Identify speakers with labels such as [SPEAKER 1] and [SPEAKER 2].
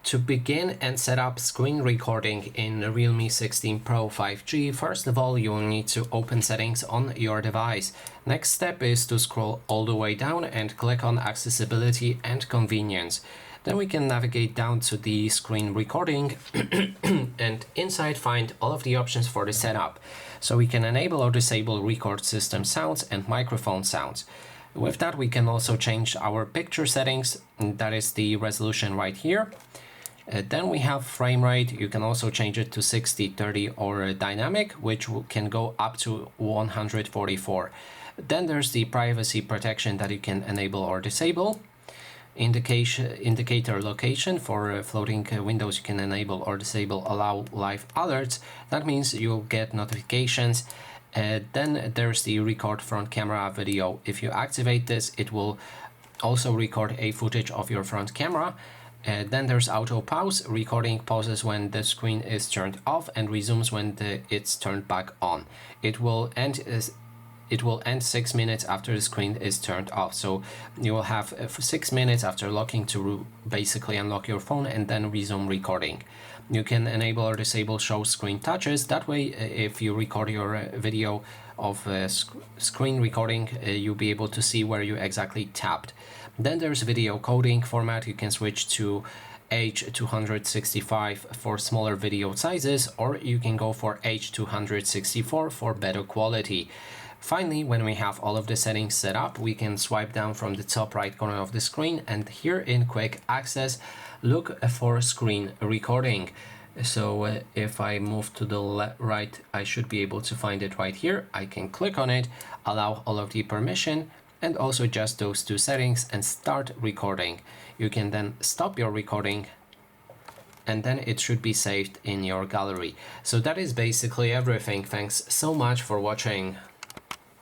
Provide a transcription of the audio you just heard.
[SPEAKER 1] To begin and set up screen recording in Realme 16 Pro 5G, first of all you will need to open settings on your device. Next step is to scroll all the way down and click on accessibility and convenience. Then we can navigate down to the screen recording and inside find all of the options for the setup. So we can enable or disable record system sounds and microphone sounds. With that we can also change our picture settings, that is the resolution right here. Then we have frame rate. You can also change it to 60, 30 or dynamic, which can go up to 144. Then there's the privacy protection that you can enable or disable. Indicator location for floating windows you can enable or disable. Allow live alerts. That means you'll get notifications. Then there's the record front camera video. If you activate this, it will also record a footage of your front camera. Then there's auto pause. Recording pauses when the screen is turned off and resumes when it's turned back on. It will end 6 minutes after the screen is turned off. So you will have 6 minutes after locking to basically unlock your phone and then resume recording. You can enable or disable show screen touches. That way, if you record your video of screen recording, you'll be able to see where you exactly tapped. Then there's video coding format. You can switch to H265 for smaller video sizes, or you can go for H264 for better quality. Finally, when we have all of the settings set up, we can swipe down from the top right corner of the screen and here in quick access, look for screen recording. So if I move to the right, I should be able to find it right here. I can click on it, allow all of the permission, and also just those two settings and start recording. You can then stop your recording and then it should be saved in your gallery. So that is basically everything. Thanks so much for watching.